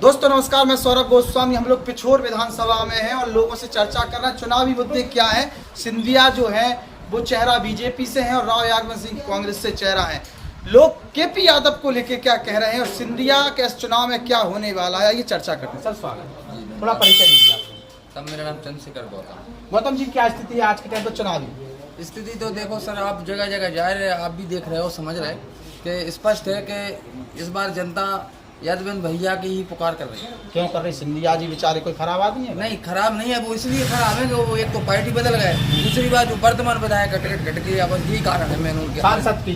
दोस्तों नमस्कार, मैं सौरभ गोस्वामी। हम लोग पिछोर विधानसभा में हैं और लोगों से चर्चा कर रहे हैं चुनावी मुद्दे क्या हैं। सिंधिया जो है वो चेहरा बीजेपी से है और राव यादव सिंह कांग्रेस से चेहरा है। लोग केपी यादव को लेके क्या कह रहे हैं और सिंधिया के इस चुनाव में क्या होने वाला है, ये चर्चा करते हैं। सर स्वागत, थोड़ा परिचय दीजिए आपको। तब मेरा नाम चंद्रशेखर गौतम जी, क्या स्थिति है आज के टाइम पर चुनावी स्थिति? तो देखो सर, आप जगह जगह जा रहे हैं, आप भी देख रहे हो, समझ रहे हैं कि स्पष्ट है कि इस बार जनता यादवेंद्र भैया की ही पुकार कर रही है। क्यों कर रही? सिंधिया जी बेचारे कोई खराब आदमी है? नहीं, खराब नहीं है वो, इसलिए खराब है कि वो एक तो पार्टी बदल गए, दूसरी बात जो वर्तमान विधायक का टिकट घट गया, बस यही कारण है। मैंने उनके सांसद की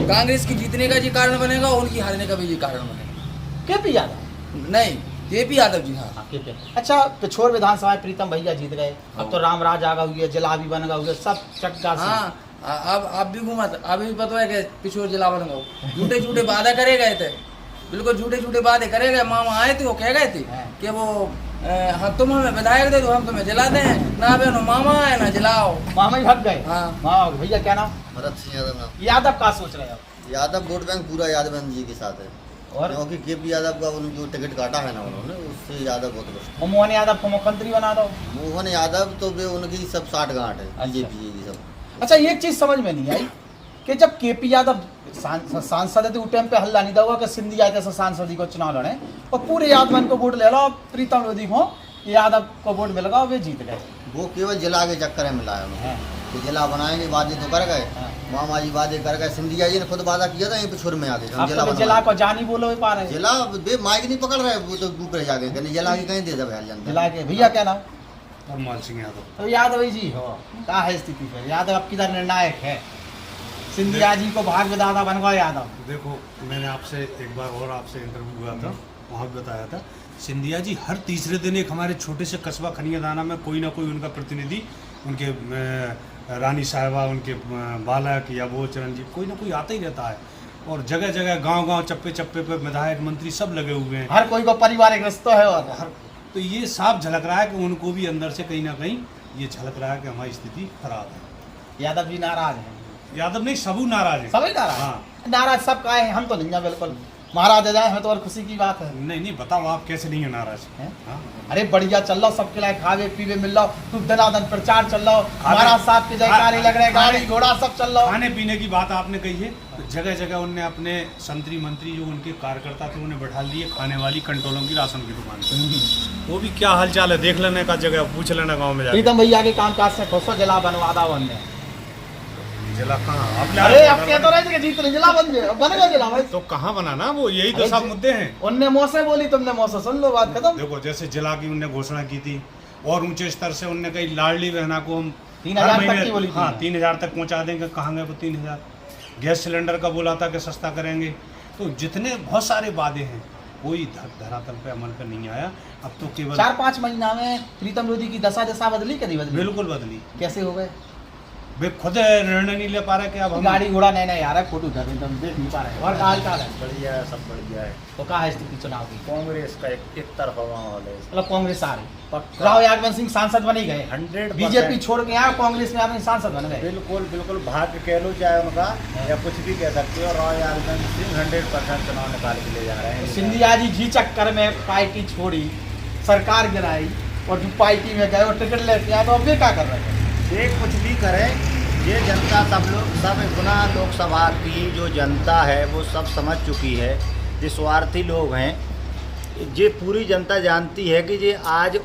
कांग्रेस की जीतने का जी कारण बनेगा, उनकी हारने का भी जी कारण बनेगा। केपी यादव नहीं, केपी यादव जी। हाँ केपी। अच्छा, पिछोर विधानसभा में प्रीतम भैया जीत गए, अब तो रामराज आगा हुई है, जिला भी बन गया, सब चक्का। हाँ, अब आप भी घूमा, अभी पता है कि पिछोर जिला बन गया। झूठे झूठे वादा करे गए थे, बिल्कुल झूठे झूठे बातें करे गए। मामा आए थे, वो कह गए थे कि वो हाँ तुम हमें विधायक दे दो, हम तुम्हें जिला दें ना। बहनो मामा है ना जिलाओ, मामा ही भाग गए। हाँ भैया क्या नाम? भरत सिंह यादव नाम। यादव का सोच रहे हो? यादव वोट बैंक पूरा यादव जी के साथ है, और क्योंकि केपी यादव का जो टिकट काटा है ना उन्होंने, उससे यादव बहुत बेस्ट। मोहन यादव को मुख्यमंत्री बना दो। मोहन यादव तो वे उनकी सब साठ गांठ है, बीजेपी की सब। अच्छा, एक चीज समझ में नहीं आई कि जब केपी यादव सांसद है तो टाइम पे हल्ला नहीं होगा कि सिंधिया जैसे सांसद को चुनाव लड़े और पूरे यादवन को वोट ले लो, प्रीतम लोधी को यादव को वोट मिल गया, वे जीत गए। वो केवल जिला के चक्कर में मिला है उन्होंने कि जिला बनाएंगे, वादे तो कर गए, मामा जी वादे कर गए। सिंधिया जी ने खुद वादा किया था यहीं पिछोर में आके जिला को जानी बोलो पा रहे, जिला वे माइक नहीं पकड़ रहे, वो तो ऊपर जाके जिला की कहीं दे दे जिला के। भैया क्या नाम? परमाल सिंह यादव। तो यादव जी हो, क्या है स्थिति फिर? यादव अब किधर निर्णायक है? सिंधिया जी को भाग विधाता बन गया यादव। देखो, मैंने आपसे एक बार और आपसे इंटरव्यू हुआ था, वहाँ भी बताया था, सिंधिया जी हर तीसरे दिन एक हमारे छोटे से कस्बा खनिया दाना में कोई ना कोई उनका प्रतिनिधि, उनके रानी साहिबा, उनके बालक या वो चिरंजीव, कोई ना कोई आता ही रहता है। और जगह जगह गांव-गांव चप्पे चप्पे पे विधायक मंत्री सब लगे हुए हैं, हर कोई को पारिवारिक रिश्ता है। और तो ये साफ झलक रहा है कि उनको भी अंदर से कहीं ना कहीं ये झलक रहा है कि हमारी स्थिति खराब है। यादव जी नाराज है? यादव नहीं, सबू नाराज है। सभी नाराज? हाँ, नाराज सब का है, हम तो नहीं है बिल्कुल। महाराज जाए हमें तो और खुशी की बात है। नहीं बताओ आप कैसे नहीं है नाराज? अरे बढ़िया चल रहा, सबके लिए खावे पीवे मिल रहा, तू दनादन प्रचार चल रहा, महाराज साहब के जयकारे लग रहे, गाड़ी घोड़ा सब चल रहा। खाने पीने की बात आपने कही है, तो जगह जगह उनने अपने संतरी मंत्री जो उनके कार्यकर्ता थे उन्हें बैठा लिए खाने वाली कंट्रोलों की राशन की दुकान। वो भी क्या हालचाल है देख लेने का, जगह पूछ लेना गाँव में जाके। प्रीतम भैया के काम काज से खुश हो? जिला बनवा दा उनने। जिला कहाँ? अरे अब कह तो रहे थे कि जीत रहे, जिला बन गया, बन गया जिला भाई। तो कहाँ बना ना, वो यही तो सब मुद्दे हैं। उनने मुँह से बोली, तुमने मुँह से सुन लो, बात खत्म। देखो, जैसे जिला की उनने घोषणा की थी और ऊंचे स्तर से उनने कही लाडली बहना को हम 3000 तक की बोली थी। हाँ, 3000 तक पहुँचा देंगे। कहाँ गए वो 3000? गैस सिलेंडर का बोला था कि सस्ता करेंगे। तो जितने बहुत सारे वादे हैं कोई धरातल पे अमल पर नहीं आया। अब तो केवल 4-5 महीना में प्रीतम लोधी की दशा बदली, कभी बदली? बिल्कुल बदली। कैसे हो गए? वे खुद निर्णय नहीं ले पा रहे कि अब हम गाड़ी घोड़ा नया नया आ रहा है, फोटो उधर एकदम देख नहीं पा रहे। और हाल चाल है? बढ़िया है, सब बढ़िया है। तो क्या है स्थिति चुनाव की? कांग्रेस का एक तरफा माहौल है, मतलब कांग्रेस आ रही। राव यादव सिंह सांसद बन ही गए, 100% बीजेपी छोड़ के यहाँ कांग्रेस में आपने सांसद बन गए। बिल्कुल बिल्कुल भाग्य कह लो चाहे उनका, या कुछ भी कह सकते हो। राव यादव सिंह 100% चुनाव निकाल के ले जा रहे हैं। सिंधिया जी जी चक्कर में पार्टी छोड़ी, सरकार गिराई और जो पार्टी में गए और टिकट लेते हैं, तो अब वे क्या कर रहे हैं? ये कुछ भी करें, ये जनता सब गुना लोकसभा की जो जनता है वो सब समझ चुकी है। ये स्वार्थी लोग हैं, ये पूरी जनता जानती है कि ये आज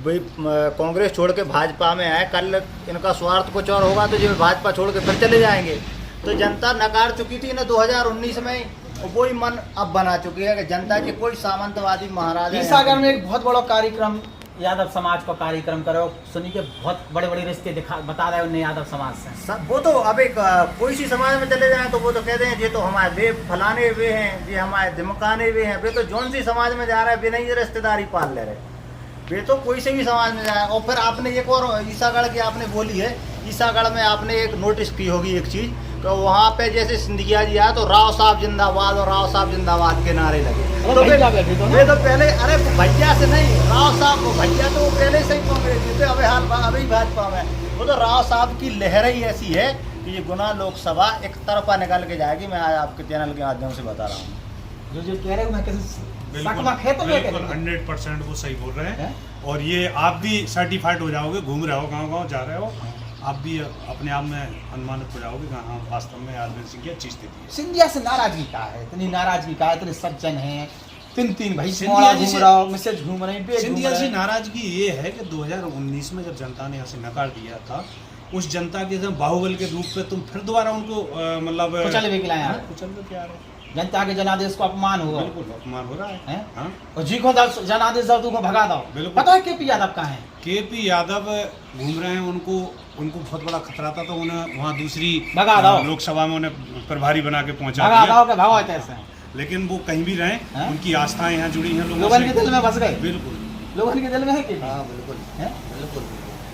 कांग्रेस छोड़ के भाजपा में आए, कल इनका स्वार्थ कुछ और होगा तो ये भाजपा छोड़ के फिर चले जाएंगे। तो जनता नकार चुकी थी ना 2019 में, वही मन अब बना चुकी है कि जनता के कोई सामंतवादी महाराज। ईसागर में एक बहुत बड़ा कार्यक्रम यादव समाज को कार्यक्रम करो, सुनी के बहुत बड़े बड़े रिश्ते बता रहे उन्हें यादव समाज से। वो तो अब एक कोई सी समाज में चले जाएं तो वो तो कहते हैं ये तो हमारे वे फलाने वे हैं, ये हमारे दिमकाने वे हैं। वे तो जौन सी समाज में जा रहे हैं, वे नहीं ये रिश्तेदारी पाल ले रहे, वे तो कोई से भी समाज में जाए। और फिर आपने एक और ईसागढ़ की आपने बोली है, ईसागढ़ में आपने एक नोटिस की होगी एक चीज़, तो वहाँ पे जैसे सिंधिया जी आया तो राव साहब जिंदाबाद और राव साहब जिंदाबाद के नारे लगे। तो वे तो पहले, अरे भैया से नहीं, राव साहब भैया तो पहले से ही कांग्रेस थे, अभी भाजपा में। वो तो राव साहब की लहर ही ऐसी है कि ये गुना लोकसभा एक तरफा निकल के जाएगी। मैं आज आपके चैनल के माध्यम से बता रहा हूँ। जो कह रहे हो मैं कैसे सकमक है तो क्या करेंगे? 100% वो सही बोल रहे हैं। हैं? और ये आप भी सर्टिफाइड हो जाओगे, घूम रहे हो गांव-गांव जा रहे हो, आप भी अपने आप में अनुमानित हो जाओगे कि हाँ वास्तव में यादव सिंह की अच्छी स्थिति है। सिंधिया से नाराजगी का है, इतनी नाराजगी का है, इतने सज्जन हैं, तीन भाई सिंधिया मोड़ा जी घूम से- रहा हो, मिसेज घूम रही, बे घूम सिंधिया जी रहे। नाराजगी ये है कि 2019 में जब जनता ने यहाँ से नकार दिया था, उस जनता के जब बाहुबल के रूप में तुम फिर दोबारा उनको मतलब कुचल भी खिलाया है। कुचल के क्या रहे? जनता के जनादेश को अपमान हुआ बिल्कुल अपमान हो रहा है। हैं? हाँ? और जी को जनादेश दो को भगा दो। बिल्कुल। पता है केपी यादव कहाँ है? केपी यादव घूम रहे हैं, उनको बहुत बड़ा खतरा था, तो उन्हें वहाँ दूसरी भगा दो। लोकसभा में उन्हें प्रभारी बना के पहुंचा भगा दिया। दो के भगाओ ऐसे। लेकिन वो कहीं भी रहे, हैं? उनकी आस्थाएं यहाँ जुड़ी हैं लोगों लोगों से। के दिल में बस गए। बिल्कुल लोगों के दिल में है कि हाँ बिल्कुल हैं? बिल्कुल।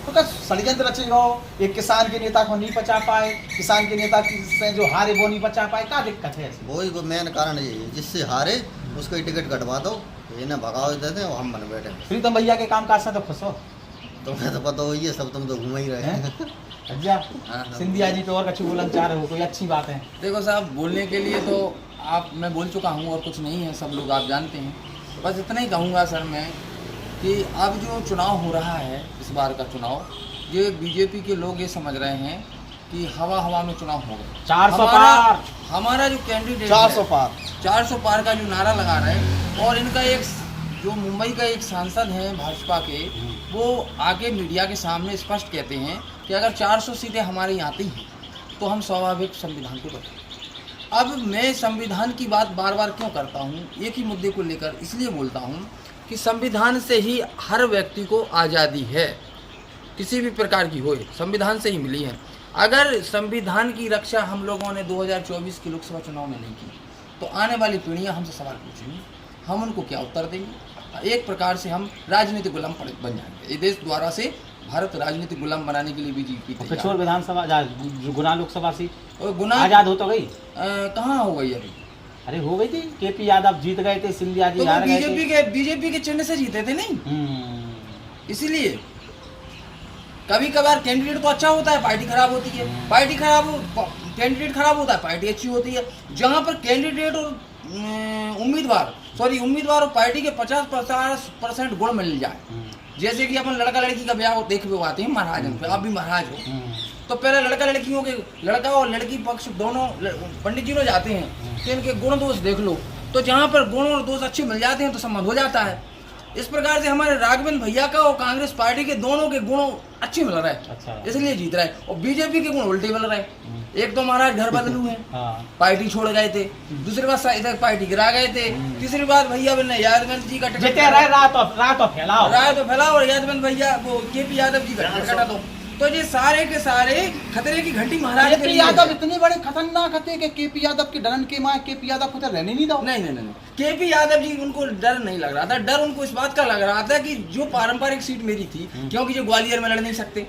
तो क्या षड्यंत्र रचे हो, एक किसान के नेता को नहीं बचा पाए, किसान के नेता से जो हारे वो नहीं बचा पाए, क्या दिक्कत है ऐसी? वही वो मेन कारण यही है, जिससे हारे उसको ही टिकट कटवा दो, इन्हें भगाओ देते हैं, हम बन बैठे हैं। प्रीतम भैया के काम काज से तो खुश हो तुम्हें तो पता हो ये सब, तुम तो घूम ही रहे हैं? हैं। भैया हाँ। सिंधिया जी तो और कछु बोलन चाह रहे हो, कोई अच्छी बात है? देखो साहब, बोलने के लिए तो मैं बोल चुका हूँ और कुछ नहीं है, सब लोग आप जानते हैं। तो बस इतना ही कहूँगा सर मैं कि अब जो चुनाव हो रहा है, इस बार का चुनाव, ये बीजेपी के लोग ये समझ रहे हैं कि हवा में चुनाव हो गया। 400 पार। हमारा जो कैंडिडेट 400 पार। 400 पार का जो नारा लगा रहे हैं, और इनका एक जो मुंबई का एक सांसद हैं भाजपा के, वो आगे मीडिया के सामने स्पष्ट कहते हैं कि अगर 400 सीटें हमारे यहाँ आती हैं तो हम स्वाभाविक संविधान को बदलेंगे। अब मैं संविधान की बात बार बार क्यों करता हूँ, एक ही मुद्दे को लेकर इसलिए बोलता हूँ कि संविधान से ही हर व्यक्ति को आज़ादी है, किसी भी प्रकार की हो, संविधान से ही मिली है। अगर संविधान की रक्षा हम लोगों ने 2024 के लोकसभा चुनाव में नहीं की, तो आने वाली पीढ़ियां हमसे सवाल पूछेंगी, हम उनको क्या उत्तर देंगे? एक प्रकार से हम राजनीतिक गुलाम बन जाएंगे। ये देश द्वारा से भारत राजनीतिक गुलाम बनाने के लिए बीजेपी पिछोर विधानसभा जो गुना लोकसभा सीट और गुना आजाद हो तो गई? कहाँ हो गई अभी? अरे हो गई थी, केपी यादव जीत गए थे, सिंधिया जी तो हार गए थे। बीजेपी के चिन्ह से जीते थे नहीं, हम्म। इसीलिए कभी कभार कैंडिडेट तो अच्छा होता है, पार्टी खराब होती है, पार्टी खराब हो, कैंडिडेट खराब होता है, पार्टी अच्छी होती है। जहाँ पर कैंडिडेट और उम्मीदवार और पार्टी के 50% गुण मिल जाए, जैसे कि अपन लड़का लड़की का ब्याह देख हुए आते हैं महाराज पे, आप भी महाराज हो, तो पहले लड़का और लड़की पक्ष दोनों पंडित जी लोग जाते हैं तो इनके गुण दोष देख लो, तो जहाँ पर गुण और दोष अच्छे मिल जाते हैं तो संबंध हो जाता है। इस प्रकार से हमारे राघवेंद्र भैया का और कांग्रेस पार्टी के दोनों के गुण अच्छे मिल रहे अच्छा। हैं, इसलिए जीत रहा है। और बीजेपी के गुण उल्टे मिल रहे हैं। एक तो महाराज घर बदलू है, हाँ। पार्टी छोड़ गए थे, दूसरी बात इधर पार्टी गिरा गए थे, तीसरी बात भैया यादव जी का टिकट जीते रहे, रात फैलाओ राय तो फैलाओ, और यादव भैया वो केपी यादव जी का टिकट कटा दो, तो ये सारे के सारे खतरे की घंटी महाराज के केपी लिए यादव है। इतने बड़े खतरनाक थे कि केपी यादव के डरन के माँ केपी यादव को तो रहने नहीं दो। नहीं, केपी यादव जी उनको डर नहीं लग रहा था, डर उनको इस बात का लग रहा था कि जो पारंपरिक सीट मेरी थी, क्योंकि जो ग्वालियर में लड़ नहीं सकते,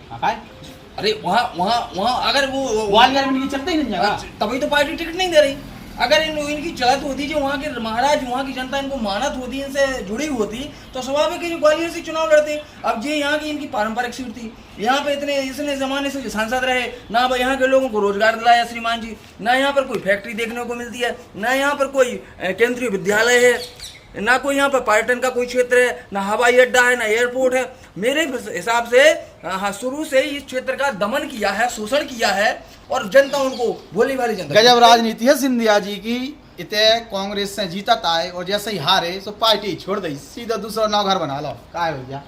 अरे वहाँ अगर वो ग्वालियर में चलते ही नहीं जाएगा, तभी तो पार्टी टिकट नहीं दे रही। अगर इनकी चलत होती, जो वहाँ के महाराज, वहाँ की जनता इनको मानत होती, इनसे जुड़ी होती, तो स्वाभाविक है जो ग्वालियर से चुनाव लड़ते। अब ये यहाँ की इनकी पारंपरिक सीट थी, यहाँ पे इतने जमाने से सांसद रहे ना, यहाँ के लोगों को रोजगार दिलाया श्रीमान जी, ना यहाँ पर कोई फैक्ट्री देखने को मिलती है, ना यहाँ पर कोई केंद्रीय विद्यालय है, ना कोई यहाँ पर पर्यटन का कोई क्षेत्र है, ना हवाई अड्डा है, ना एयरपोर्ट है। मेरे हिसाब से शुरू से इस क्षेत्र का दमन किया है, शोषण किया है, और जनता उनको भोली भाली जनता। गजब राजनीति है सिंधिया जी की। इतने कांग्रेस से जीतत आए और जैसे ही हारे तो पार्टी छोड़ दी, सीधा दूसरा नौ घर बना लो। का है भैया?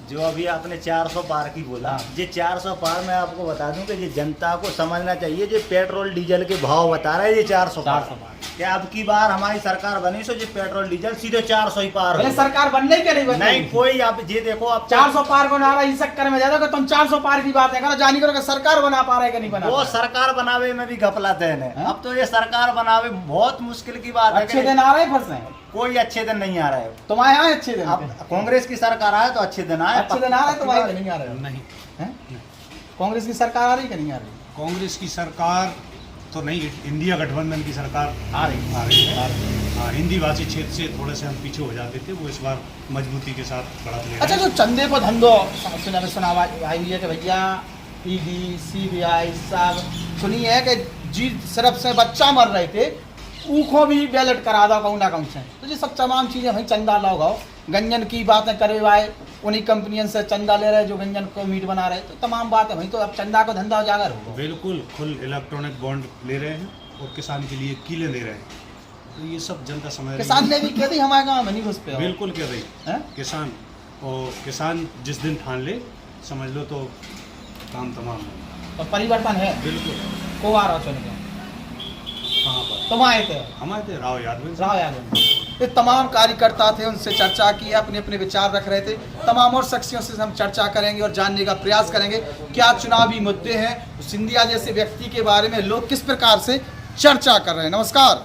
जो अभी आपने 400 पार की बोला, ये 400 पार मैं आपको बता दूं कि ये जनता को समझना चाहिए, जो पेट्रोल डीजल के भाव बता रहा है ये 400 पार। क्या अब की बार हमारी सरकार बनी सो जो पेट्रोल डीजल सीधे 400 ही पार पहले हो। सरकार बनने के नहीं कोई, आप ये देखो, आप 400 पार को नारा इस चक्कर में ज्यादा कि तुम 400 पार की बात है करो, जानी करो कि सरकार बना पा रहे कि नहीं बना वो पा रहे। सरकार बनावे में भी गफलत है। अब तो ये सरकार बनावे बहुत मुश्किल की बात है। अच्छे दिन आ रहे हैं, फंस रहे हैं। कोई अच्छे दिन नहीं आ रहे हैं। तुम्हारे आए अच्छे दिन? अब कांग्रेस की सरकार आए तो अच्छे दिन आए, अच्छे दिन आ रहे हैं, तुम्हारे नहीं आ रहे हो? नहीं, हैं? कांग्रेस की सरकार आ रही कि नहीं आ रही? कांग्रेस की सरकार तो नहीं, इंडिया गठबंधन की सरकार आ रही है। हाँ, हिंदी भाषी क्षेत्र से थोड़े से हम पीछे हो जाते थे, वो इस बार मजबूती के साथ बढ़त ले रहे अच्छा, हैं। जो चंदे को धंधो सुना आई हुई है कि भैया ईडी CBI सब सुनी है कि जी सिर्फ से बच्चा मर रहे थे, ऊखों भी बैलेट करा दो कहूँ ना कहूँ से। तो ये सब तमाम चीज़ें भाई चंदा लगाओ, गंजन की बातें करे वाए उन्हीं कंपनियों से चंदा ले रहे जो गंजन को मीट बना रहे, तो तमाम बातें भाई, तो अब चंदा को धंधा उजागर होगा। बिल्कुल खुल इलेक्ट्रॉनिक बॉन्ड ले रहे हैं और किसान के लिए कीले दे रहे हैं, तो ये सब जनता समझ रही है। किसान ने भी कह दी हमारे गाँव में नहीं घुस पे। बिल्कुल कह रही हैं? किसान, और किसान जिस दिन ठान ले समझ लो तो काम तमाम है। तो परिवर्तन है बिल्कुल। को आ रहा चुन के कहाँ पर तुम आए थे हमारे थे राव यादव राव यादव, ये तमाम कार्यकर्ता थे, उनसे चर्चा की, अपने अपने विचार रख रहे थे। तमाम और शख्सियों से हम चर्चा करेंगे और जानने का प्रयास करेंगे क्या चुनावी मुद्दे हैं, सिंधिया जैसे व्यक्ति के बारे में लोग किस प्रकार से चर्चा कर रहे हैं। नमस्कार।